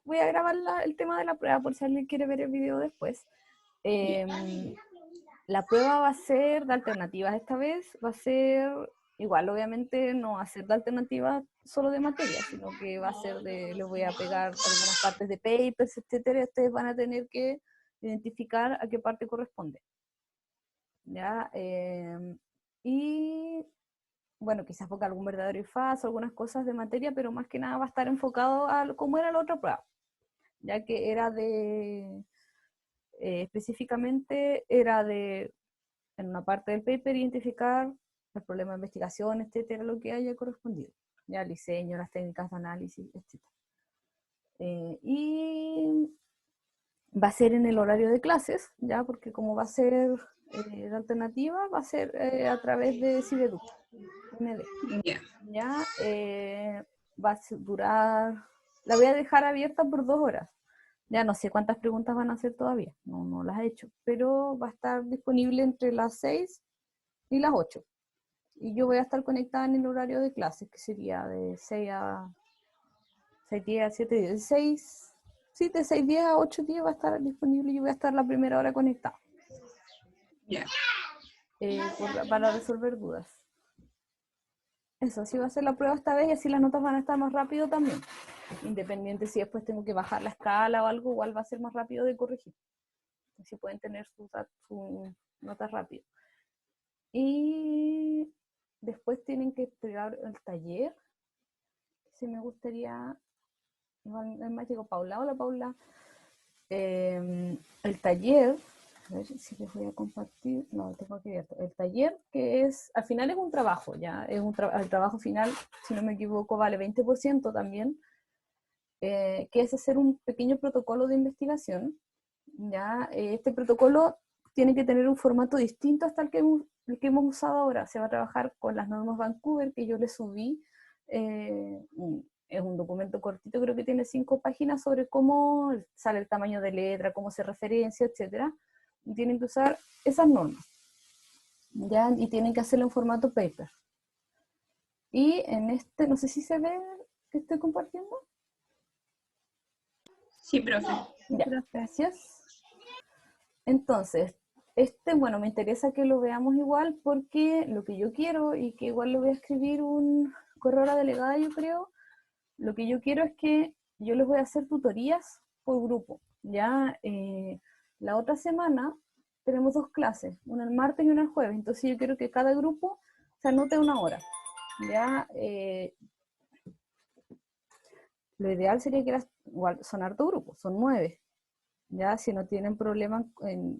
voy a grabar el tema de la prueba por si alguien quiere ver el video después. La prueba va a ser de alternativas esta vez, va a ser igual, obviamente no va a ser de alternativas solo de materia, sino que va a ser de, les voy a pegar algunas partes de papers, etcétera, y ustedes van a tener que identificar a qué parte corresponde. ¿Ya? Y bueno, quizás ponga algún verdadero y falso, algunas cosas de materia, pero más que nada va a estar enfocado a cómo era la otra prueba, ya que era de, específicamente era de, en una parte del paper, identificar el problema de investigación, etcétera, lo que haya correspondido, ya el diseño, las técnicas de análisis, etcétera. Y va a ser en el horario de clases, ya, porque como va a ser la alternativa, va a ser a través de Cibedu, MD. Ya. Ya, va a durar, la voy a dejar abierta por 2 horas. Ya no sé cuántas preguntas van a hacer todavía, no las he hecho, pero va a estar disponible entre las 6 y las 8. Y yo voy a estar conectada en el horario de clases, que sería de 6 a 6 días, 7 días, 6, sí, de 6 días a 8 días va a estar disponible y yo voy a estar la primera hora conectada. Ya. Para resolver dudas. Eso, así va a ser la prueba esta vez y así las notas van a estar más rápido también. Independiente si después tengo que bajar la escala o algo, igual va a ser más rápido de corregir. Así pueden tener sus notas rápido. Y después tienen que entregar el taller. Si me gustaría, además llegó Paula. Hola Paula. El taller, a ver si les voy a compartir, no, tengo aquí abierto. El taller que es, al final es un trabajo, ya, es el trabajo final, si no me equivoco, vale 20% también, que es hacer un pequeño protocolo de investigación, ya, este protocolo tiene que tener un formato distinto hasta el que hemos usado ahora, se va a trabajar con las normas Vancouver que yo les subí, es un documento cortito, creo que tiene 5 páginas sobre cómo sale el tamaño de letra, cómo se referencia, etcétera. Y tienen que usar esas normas, ¿ya? Y tienen que hacerlo en formato paper. Y en este, no sé si se ve que estoy compartiendo. Sí, profe. Ya, gracias. Entonces, bueno, me interesa que lo veamos igual porque lo que yo quiero, y que igual le voy a escribir un correo a la delegada, yo creo, lo que yo quiero es que yo les voy a hacer tutorías por grupo. Ya la otra semana tenemos 2 clases, una el martes y una el jueves, entonces yo quiero que cada grupo se anote 1 hora. Ya lo ideal sería que igual, son harto grupos, son 9. Ya si no tienen problema,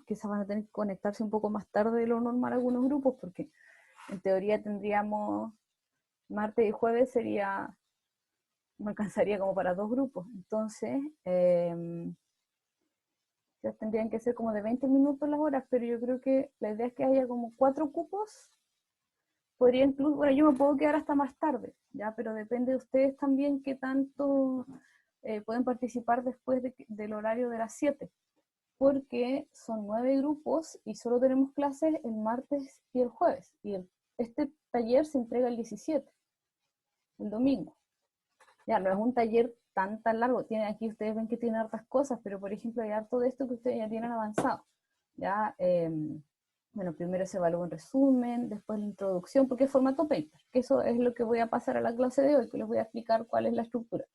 quizás van a tener que conectarse un poco más tarde de lo normal algunos grupos, porque en teoría tendríamos martes y jueves sería, me alcanzaría como para 2 grupos, entonces ya tendrían que ser como de 20 minutos las horas, pero yo creo que la idea es que haya como 4 cupos, podría incluso, bueno, yo me puedo quedar hasta más tarde, ya, pero depende de ustedes también qué tanto pueden participar después del horario de las 7, porque son 9 grupos y solo tenemos clases el martes y el jueves, y este taller se entrega el 17, el domingo. Ya, no es un taller tan largo, tiene, aquí ustedes ven que tiene hartas cosas, pero por ejemplo hay harto de esto que ustedes ya tienen avanzado. Ya, bueno, primero se evalúa un resumen, después la introducción, porque es formato paper, que eso es lo que voy a pasar a la clase de hoy, que les voy a explicar cuál es la estructura.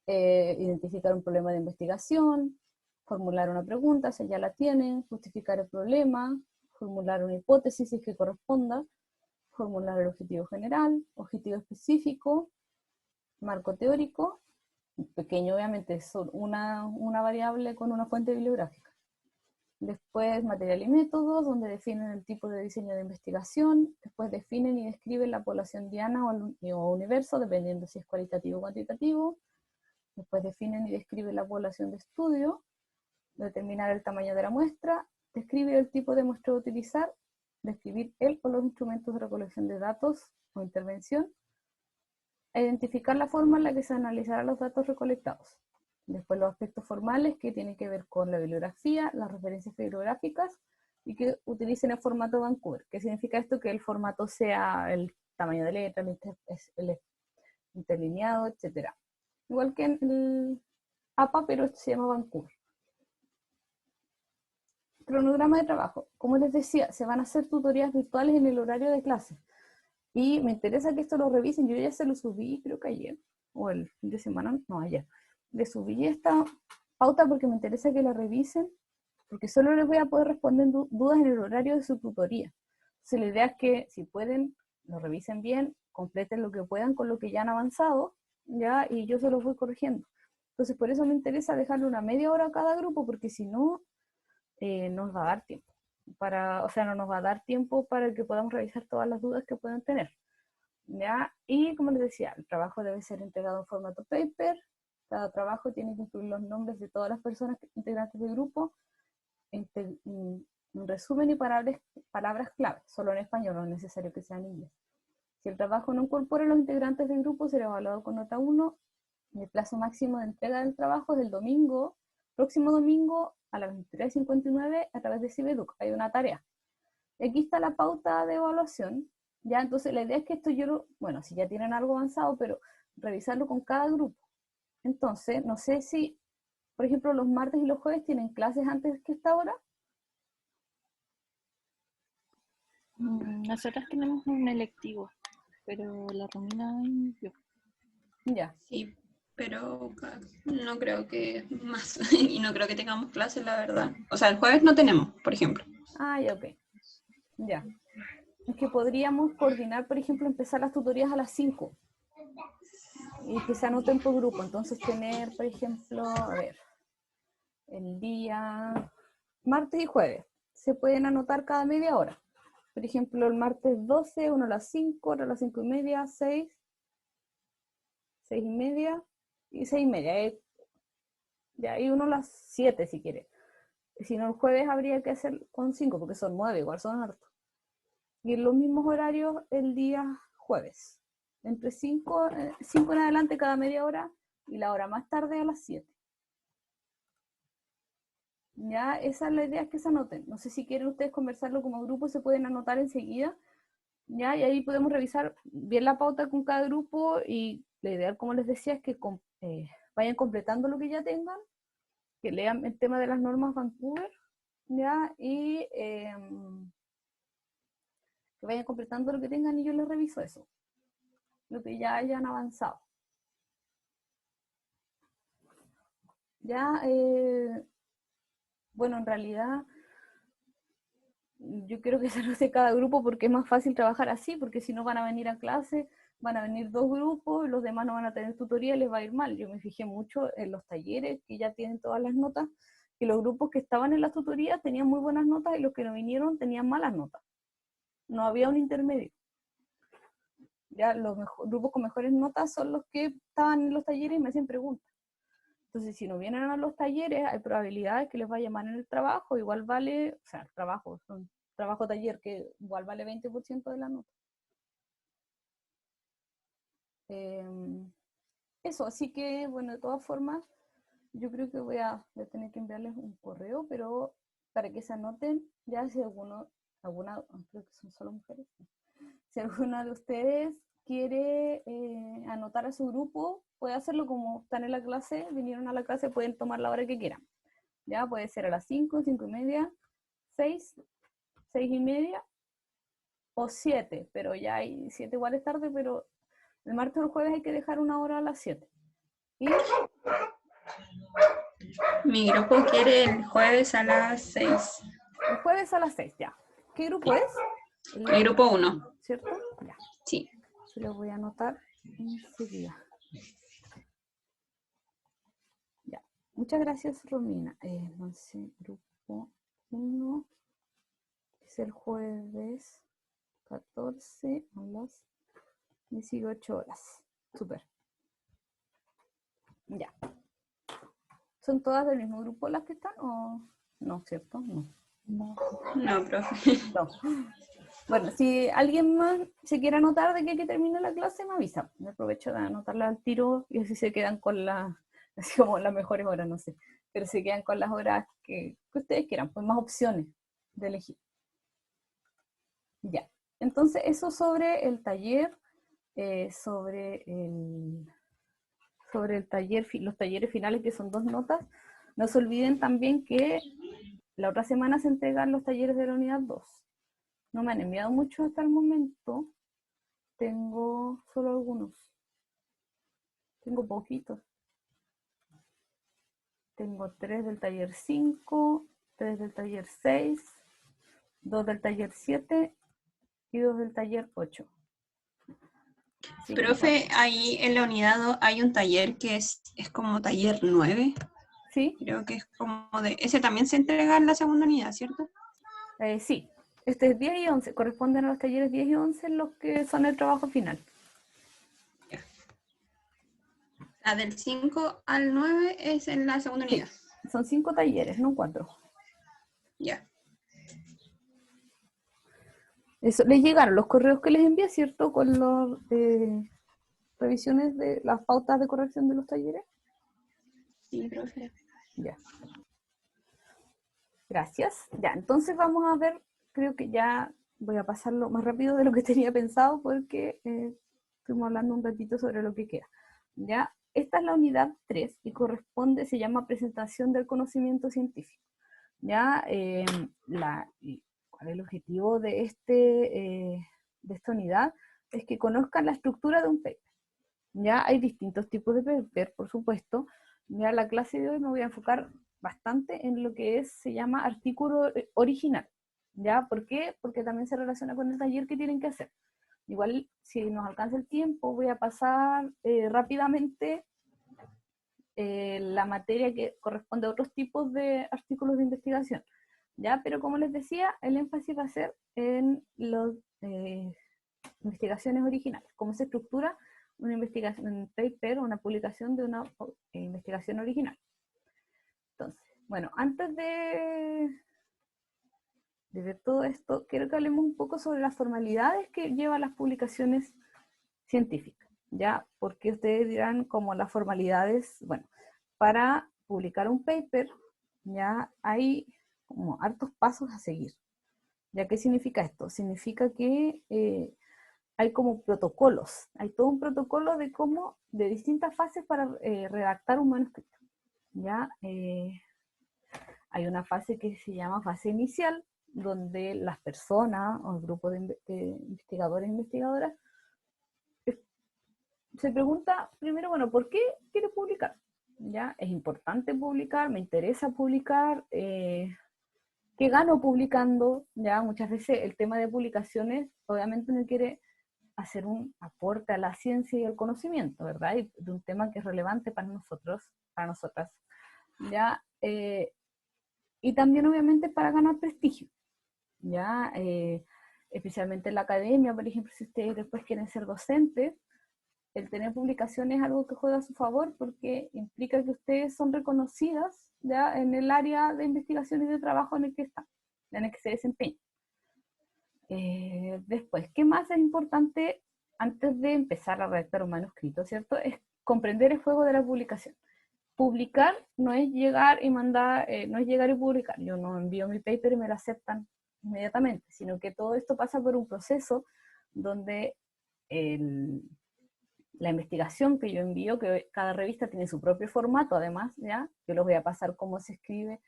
Identificar un problema de investigación, formular una pregunta, si ya la tienen, justificar el problema, formular una hipótesis si es que corresponda, formular el objetivo general, objetivo específico, marco teórico, pequeño obviamente, es una variable con una fuente bibliográfica. Después material y métodos, donde definen el tipo de diseño de investigación. Después definen y describen la población diana o universo, dependiendo si es cualitativo o cuantitativo. Después definen y describen la población de estudio, determinar el tamaño de la muestra, describir el tipo de muestra a utilizar, describir el o los instrumentos de recolección de datos o intervención, identificar la forma en la que se analizarán los datos recolectados. Después los aspectos formales que tienen que ver con la bibliografía, las referencias bibliográficas y que utilicen el formato Vancouver. ¿Qué significa esto? Que el formato sea el tamaño de letra, el interlineado, etc. Igual que en APA, pero esto se llama Vancouver. Cronograma de trabajo. Como les decía, se van a hacer tutorías virtuales en el horario de clase. Y me interesa que esto lo revisen. Yo ya se lo subí, creo que ayer, o el fin de semana, no, ayer. Le subí esta pauta porque me interesa que la revisen, porque solo les voy a poder responder dudas en el horario de su tutoría. Entonces la idea es que si pueden, lo revisen bien, completen lo que puedan con lo que ya han avanzado, ¿ya? Y yo se los voy corrigiendo. Entonces por eso me interesa dejarle una media hora a cada grupo, porque si no, nos va a dar tiempo. O sea, no nos va a dar tiempo para que podamos revisar todas las dudas que puedan tener. ¿Ya? Y como les decía, el trabajo debe ser entregado en formato paper. Cada trabajo tiene que incluir los nombres de todas las personas integrantes del grupo, un resumen y palabras clave, solo en español, no es necesario que sea en inglés. Si el trabajo no incorpora a los integrantes del grupo, será evaluado con nota 1. El plazo máximo de entrega del trabajo es el próximo domingo a las 23:59 a través de Cibeduc. Hay una tarea. Y aquí está la pauta de evaluación. Ya, entonces la idea es que esto bueno, si ya tienen algo avanzado, pero revisarlo con cada grupo. Entonces, no sé si, por ejemplo, los martes y los jueves tienen clases antes que esta hora. Nosotras tenemos un electivo, pero la Romina y yo. Ya. Sí, pero no creo que más. Y no creo que tengamos clases, la verdad. O sea, el jueves no tenemos, por ejemplo. Ah, ya, ok. Ya. Es que podríamos coordinar, por ejemplo, empezar las tutorías a las 5 y que se anoten por grupo. Entonces tener, por ejemplo, a ver, el día martes y jueves. Se pueden anotar cada media hora. Por ejemplo, el martes 12, uno a las 5, otro a las 5:30, 6, 6:30 y 6:30. Ya, y uno a las 7 si quiere. Si no, el jueves habría que hacer con 5, porque son 9, igual son hartos. Y en los mismos horarios el día jueves. Entre 5 en adelante cada media hora y la hora más tarde a las 7. Ya, esa es la idea, es que se anoten. No sé si quieren ustedes conversarlo como grupo, se pueden anotar enseguida. Ya, y ahí podemos revisar bien la pauta con cada grupo y la idea, como les decía, es que vayan completando lo que ya tengan, que lean el tema de las normas Vancouver, ya, y que vayan completando lo que tengan y yo les reviso eso, lo que ya hayan avanzado. Ya, bueno, en realidad yo quiero que se anote cada grupo porque es más fácil trabajar así, porque si no van a venir a clase, van a venir 2 grupos, los demás no van a tener tutoría, les va a ir mal. Yo me fijé mucho en los talleres que ya tienen todas las notas, que los grupos que estaban en las tutorías tenían muy buenas notas y los que no vinieron tenían malas notas. No había un intermedio. Ya los grupos con mejores notas son los que estaban en los talleres y me hacen preguntas. Entonces, si no vienen a los talleres, hay probabilidades que les vaya mal en el trabajo, igual vale, o sea, el trabajo taller, que igual vale 20% de la nota. Eso, así que, bueno, de todas formas, yo creo que voy a tener que enviarles un correo, pero para que se anoten, ya si creo que son solo mujeres, si alguna de ustedes quiere anotar a su grupo, puede hacerlo como están en la clase, vinieron a la clase, pueden tomar la hora que quieran. Ya puede ser a las 5, 5:30, 6, 6:30 o 7, pero ya hay 7 igual es tarde, pero el martes o el jueves hay que dejar una hora a las 7. Y Mi grupo quiere el jueves a las 6. el jueves a las 6, ya. ¿Qué grupo es? El grupo 1. ¿Cierto? Ya. Sí. Yo lo voy a anotar enseguida. Ya. Muchas gracias, Romina. Entonces, grupo 1 es el jueves 14 a las 18 horas. Súper. Ya. ¿Son todas del mismo grupo las que están o no, cierto? No. No, profe. No. Bueno, si alguien más se quiere anotar de que termine la clase, me avisa. Me aprovecho de anotarla al tiro y así se quedan con así como las mejores horas, no sé. Pero se quedan con las horas que ustedes quieran, pues más opciones de elegir. Ya. Entonces, eso sobre el taller, sobre sobre el taller, los talleres finales, que son 2 notas. No se olviden también que la otra semana se entregan los talleres de la unidad 2. No me han enviado muchos hasta el momento. Tengo solo algunos. Tengo poquitos. Tengo 3 del taller 5, 3 del taller 6, 2 del taller 7 y 2 del taller 8. Sí, Profe, ahí en la unidad 2 hay un taller que es como taller 9. ¿sí? Creo que es como de... Ese también se entrega en la segunda unidad, ¿cierto? Sí. Este es 10 y 11. Corresponden a los talleres 10 y 11 los que son el trabajo final. Ya. La del 5 al 9 es en la segunda Sí. unidad. Son 5 talleres, no 4. Ya. Eso, les llegaron los correos que les envié, ¿cierto? Con las revisiones de las pautas de corrección de los talleres. Sí, profe. Ya. Gracias. Ya, entonces vamos a ver, creo que ya voy a pasarlo más rápido de lo que tenía pensado porque estuvimos hablando un ratito sobre lo que queda. Ya, esta es la unidad 3 y corresponde, se llama presentación del conocimiento científico. Ya, ¿cuál es el objetivo de, de esta unidad? Es que conozcan la estructura de un paper. Ya hay distintos tipos de paper, por supuesto. Ya la clase de hoy me voy a enfocar bastante en lo que se llama artículo original. ¿Ya? ¿Por qué? Porque también se relaciona con el taller que tienen que hacer. Igual, si nos alcanza el tiempo, voy a pasar rápidamente la materia que corresponde a otros tipos de artículos de investigación. ¿Ya? Pero como les decía, el énfasis va a ser en las investigaciones originales, cómo se estructura una investigación, un paper, una publicación de una investigación original. Entonces, bueno, antes de ver todo esto, quiero que hablemos un poco sobre las formalidades que llevan las publicaciones científicas, ¿ya? Porque ustedes dirán como las formalidades, bueno, para publicar un paper, ya hay como hartos pasos a seguir. ¿Ya qué significa esto? Significa que hay como protocolos, hay todo un protocolo de cómo, de distintas fases para redactar un manuscrito. ¿Ya? Hay una fase que se llama fase inicial, donde las personas o el grupo de investigadores e investigadoras se pregunta primero, bueno, ¿por qué quiero publicar? ¿Ya? ¿Es importante publicar? ¿Me interesa publicar? ¿Qué gano publicando? Ya muchas veces el tema de publicaciones obviamente no quiere hacer un aporte a la ciencia y al conocimiento, ¿verdad? Y de un tema que es relevante para nosotros, para nosotras, ¿ya? Y también obviamente para ganar prestigio, ¿ya? Especialmente en la academia, por ejemplo, si ustedes después quieren ser docentes, el tener publicaciones es algo que juega a su favor porque implica que ustedes son reconocidas, ¿ya? En el área de investigación y de trabajo en el que están, en el que se desempeñan. Después, ¿qué más es importante antes de empezar a redactar un manuscrito, ¿cierto? Es comprender el juego de la publicación. Publicar no es llegar y mandar, no es llegar y publicar. Yo no envío mi paper y me lo aceptan inmediatamente, sino que todo esto pasa por un proceso donde la investigación que yo envío, que cada revista tiene su propio formato además, ¿ya? Yo les voy a pasar cómo se escribe,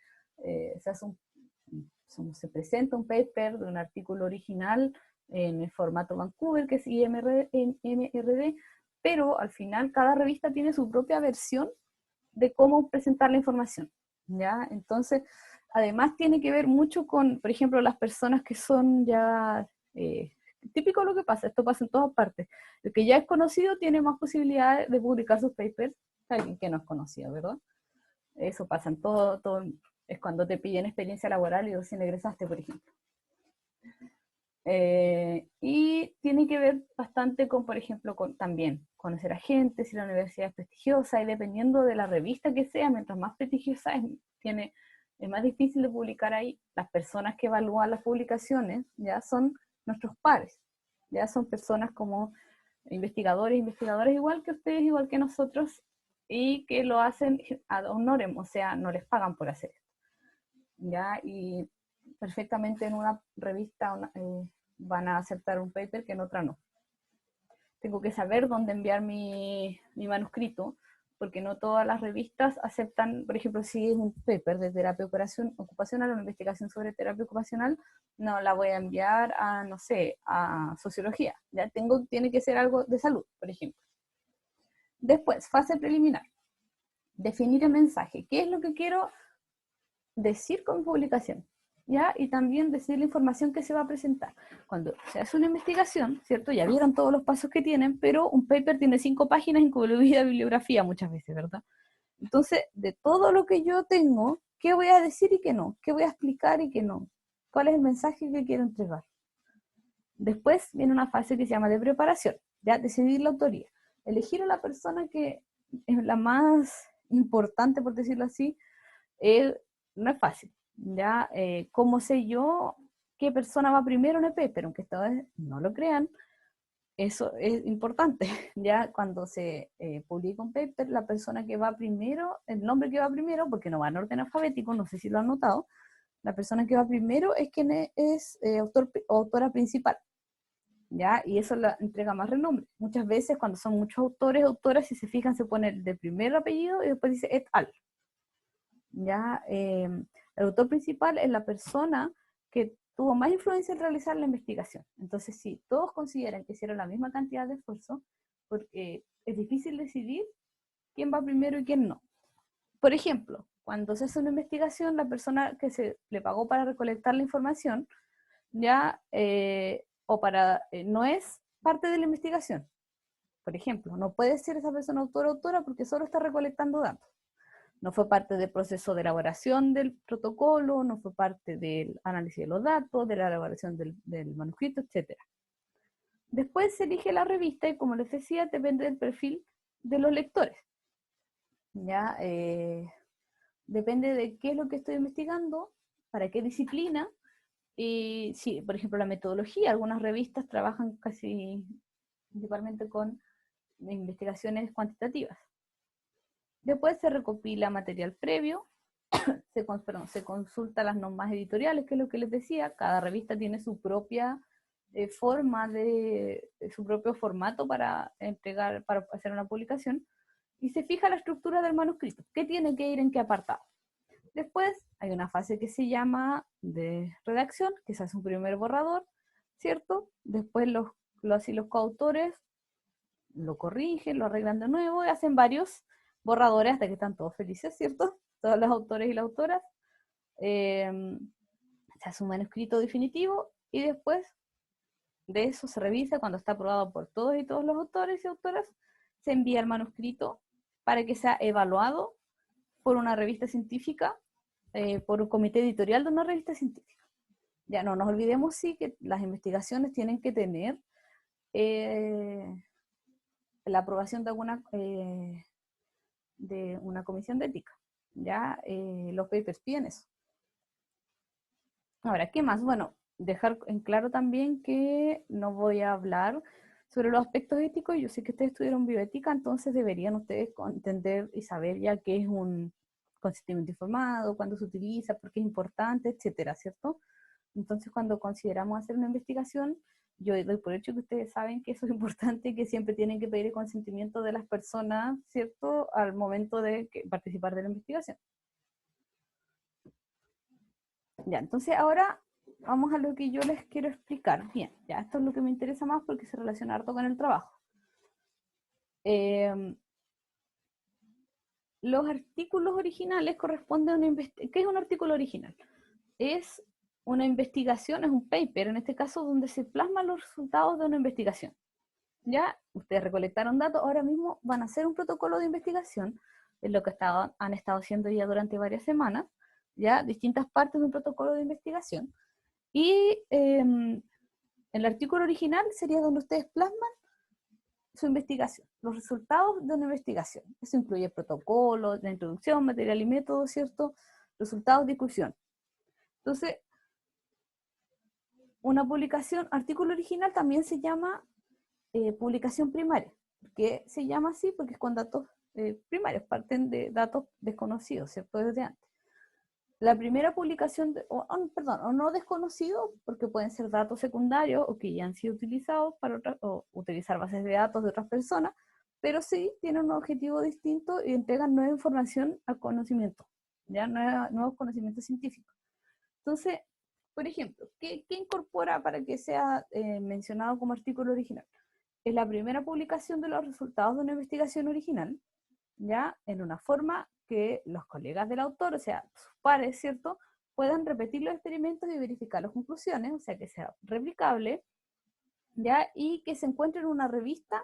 se hace se presenta un paper de un artículo original en el formato Vancouver, que es MRD, pero al final cada revista tiene su propia versión de cómo presentar la información, ¿ya? Entonces, además tiene que ver mucho con, por ejemplo, las personas que son ya, típico lo que pasa, esto pasa en todas partes, el que ya es conocido tiene más posibilidades de publicar sus papers que alguien que no es conocido, ¿verdad? Eso pasa en todo, es cuando te piden experiencia laboral y recién egresaste, por ejemplo. Y tiene que ver bastante con, por ejemplo, con también conocer a gente, si la universidad es prestigiosa, y dependiendo de la revista que sea, mientras más prestigiosa es, es más difícil de publicar ahí. Las personas que evalúan las publicaciones ya son nuestros pares, ya son personas como investigadores, investigadoras igual que ustedes, igual que nosotros, y que lo hacen ad honorem, o sea, no les pagan por hacer esto. ¿Ya? Y perfectamente en una revista van a aceptar un paper que en otra no. Tengo que saber dónde enviar mi manuscrito, porque no todas las revistas aceptan, por ejemplo, si es un paper de terapia ocupacional, una investigación sobre terapia ocupacional, no la voy a enviar a, no sé, a sociología, ya tiene que ser algo de salud, por ejemplo. Después, fase preliminar, definir el mensaje, ¿qué es lo que quiero decir con publicación? ¿Ya? Y también decir la información que se va a presentar. Cuando se hace una investigación, ¿cierto? Ya vieron todos los pasos que tienen, pero un paper tiene 5 páginas incluida bibliografía muchas veces, ¿verdad? Entonces, de todo lo que yo tengo, ¿qué voy a decir y qué no? ¿Qué voy a explicar y qué no? ¿Cuál es el mensaje que quiero entregar? Después viene una fase que se llama de preparación, ya decidir la autoría. Elegir a la persona que es la más importante, por decirlo así, no es fácil. ¿Ya? ¿Cómo sé yo qué persona va primero en el paper? Aunque esta vez no lo crean, eso es importante. Ya cuando se publica un paper, la persona que va primero, el nombre que va primero, porque no va en orden alfabético, no sé si lo han notado, la persona que va primero es quien es autor o autora principal. ¿Ya? Y eso le entrega más renombre. Muchas veces cuando son muchos autores, autoras, si se fijan, se pone el de primer apellido y después dice et al. ¿Ya? El autor principal es la persona que tuvo más influencia en realizar la investigación. Entonces, sí, todos consideran que hicieron la misma cantidad de esfuerzo, porque es difícil decidir quién va primero y quién no. Por ejemplo, cuando se hace una investigación, la persona que se le pagó para recolectar la información, ya, no es parte de la investigación. Por ejemplo, no puede ser esa persona autora porque solo está recolectando datos. No fue parte del proceso de elaboración del protocolo, no fue parte del análisis de los datos, de la elaboración del manuscrito, etc. Después se elige la revista y, como les decía, depende del perfil de los lectores. ¿Ya? Depende de qué es lo que estoy investigando, para qué disciplina, y sí, por ejemplo, la metodología. Algunas revistas trabajan casi principalmente con investigaciones cuantitativas. Después se recopila material previo, se consulta las normas editoriales, que es lo que les decía. Cada revista tiene su propia su propio formato para entregar, para hacer una publicación, y se fija la estructura del manuscrito, qué tiene que ir en qué apartado. Después hay una fase que se llama de redacción, que se hace un primer borrador, ¿cierto? Después los coautores lo corrigen, lo arreglan de nuevo y hacen varios borradores hasta que están todos felices, ¿cierto? Todos los autores y las autoras. Se hace un manuscrito definitivo y después de eso se revisa. Cuando está aprobado por todos y todos los autores y autoras, se envía el manuscrito para que sea evaluado por una revista científica, por un comité editorial de una revista científica. Ya no nos olvidemos, sí, que las investigaciones tienen que tener la aprobación de una comisión de ética. Ya los papers piden eso. Ahora, ¿qué más? Bueno, dejar en claro también que no voy a hablar sobre los aspectos éticos. Yo sé que ustedes estudiaron bioética, entonces deberían ustedes entender y saber ya qué es un consentimiento informado, cuándo se utiliza, por qué es importante, etcétera, ¿cierto? Entonces, cuando consideramos hacer una investigación, yo doy por hecho que ustedes saben que eso es importante, que siempre tienen que pedir el consentimiento de las personas, ¿cierto?, al momento de participar de la investigación. Ya, entonces ahora vamos a lo que yo les quiero explicar. Bien, ya esto es lo que me interesa más porque se relaciona harto con el trabajo. Los artículos originales corresponden a una investigación. ¿Qué es un artículo original? Es una investigación, es un paper, en este caso, donde se plasman los resultados de una investigación. Ya, ustedes recolectaron datos, ahora mismo van a hacer un protocolo de investigación, es lo que han estado haciendo ya durante varias semanas, ya, distintas partes de un protocolo de investigación. Y el artículo original sería donde ustedes plasman su investigación, los resultados de una investigación. Eso incluye protocolo, la introducción, material y método, ¿cierto? Resultados, discusión. Entonces, una publicación, artículo original también se llama publicación primaria. ¿Por qué se llama así? Porque es con datos primarios, parten de datos desconocidos, ¿cierto? Desde antes. La primera publicación, o no desconocidos, porque pueden ser datos secundarios o que ya han sido utilizados para o utilizar bases de datos de otras personas, pero sí tienen un objetivo distinto y entregan nueva información al conocimiento, ya nuevos conocimientos científicos. Entonces, por ejemplo, ¿qué incorpora para que sea mencionado como artículo original? Es la primera publicación de los resultados de una investigación original, ya en una forma que los colegas del autor, o sea, sus pares, ¿cierto?, puedan repetir los experimentos y verificar las conclusiones, o sea, que sea replicable, ya, y que se encuentre en una revista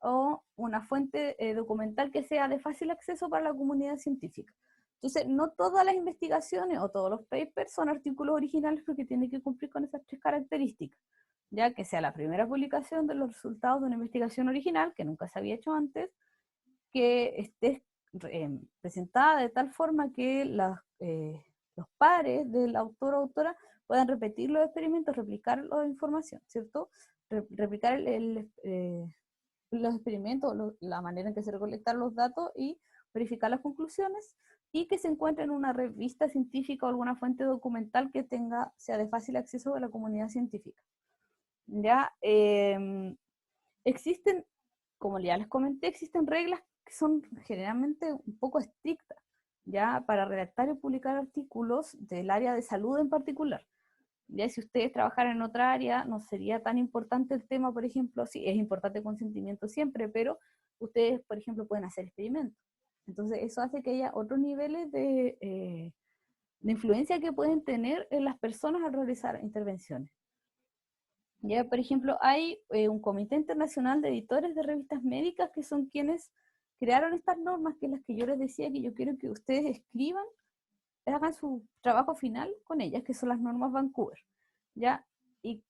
o una fuente documental que sea de fácil acceso para la comunidad científica. Entonces, no todas las investigaciones o todos los papers son artículos originales porque tienen que cumplir con esas 3 características, ya que sea la primera publicación de los resultados de una investigación original, que nunca se había hecho antes, que esté presentada de tal forma que los pares del autor o autora puedan repetir los experimentos, replicar la información, ¿cierto? Replicar los experimentos, la manera en que se recolectan los datos y verificar las conclusiones, y que se encuentre en una revista científica o alguna fuente documental que sea de fácil acceso a la comunidad científica. ¿Ya? Existen, como ya les comenté, existen reglas que son generalmente un poco estrictas, ya, para redactar y publicar artículos del área de salud en particular. Ya, si ustedes trabajaran en otra área, no sería tan importante el tema, por ejemplo, sí, es importante el consentimiento siempre, pero ustedes, por ejemplo, pueden hacer experimentos. Entonces, eso hace que haya otros niveles de influencia que pueden tener en las personas al realizar intervenciones. Ya, por ejemplo, hay un comité internacional de editores de revistas médicas que son quienes crearon estas normas, que es las que yo les decía que yo quiero que ustedes escriban, hagan su trabajo final con ellas, que son las normas Vancouver. ¿Ya? ¿Y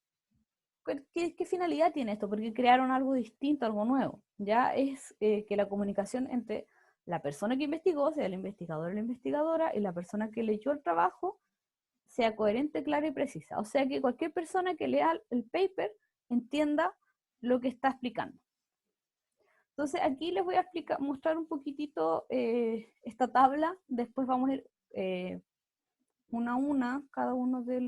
qué finalidad tiene esto? Porque crearon algo distinto, algo nuevo. Ya es que la comunicación entre la persona que investigó, o sea, el investigador o la investigadora, y la persona que leyó el trabajo, sea coherente, clara y precisa. O sea, que cualquier persona que lea el paper entienda lo que está explicando. Entonces, aquí les voy a mostrar un poquitito esta tabla. Después vamos a ir una a una, cada uno de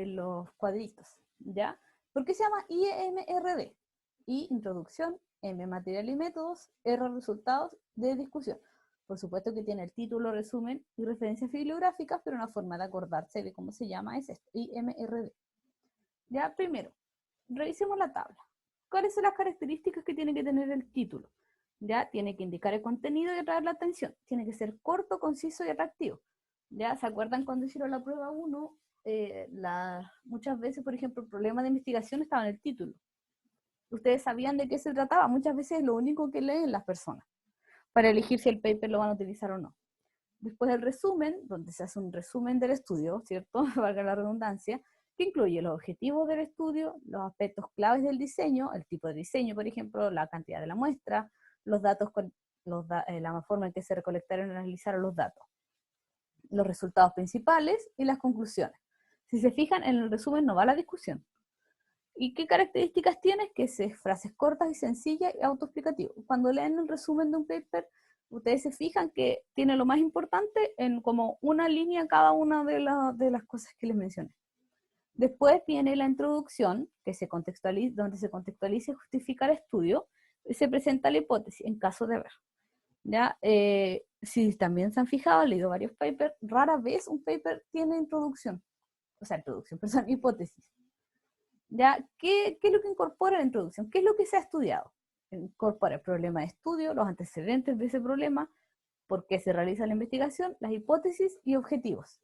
los cuadritos, ¿ya? ¿Por qué se llama IMRD? I, introducción, M, material y métodos, R, resultados de discusión. Por supuesto que tiene el título, resumen y referencias bibliográficas, pero una forma de acordarse de cómo se llama es esto, IMRD. Ya, primero, revisemos la tabla. ¿Cuáles son las características que tiene que tener el título? Ya, tiene que indicar el contenido y atraer la atención. Tiene que ser corto, conciso y atractivo. ¿Ya? ¿Se acuerdan cuando hicieron la prueba 1? Muchas veces, por ejemplo, el problema de investigación estaba en el título. Ustedes sabían de qué se trataba. Muchas veces es lo único que leen las personas para elegir si el paper lo van a utilizar o no. Después el resumen, donde se hace un resumen del estudio, ¿cierto? Valga la redundancia, que incluye los objetivos del estudio, los aspectos claves del diseño, el tipo de diseño, por ejemplo, la cantidad de la muestra, los datos, la forma en que se recolectaron y analizaron los datos, los resultados principales y las conclusiones. Si se fijan, en el resumen no va la discusión. ¿Y qué características tiene? Que es frases cortas y sencillas y autoexplicativo. Cuando leen el resumen de un paper, ustedes se fijan que tiene lo más importante en como una línea cada una de las cosas que les mencioné. Después viene la introducción, que donde se contextualiza y justifica el estudio, y se presenta la hipótesis en caso de ver. ¿Ya? Si también se han fijado, han leído varios papers, rara vez un paper tiene introducción, perdón, hipótesis. ¿Ya? ¿Qué es lo que incorpora la introducción? ¿Qué es lo que se ha estudiado? Incorpora el problema de estudio, los antecedentes de ese problema, por qué se realiza la investigación, las hipótesis y objetivos.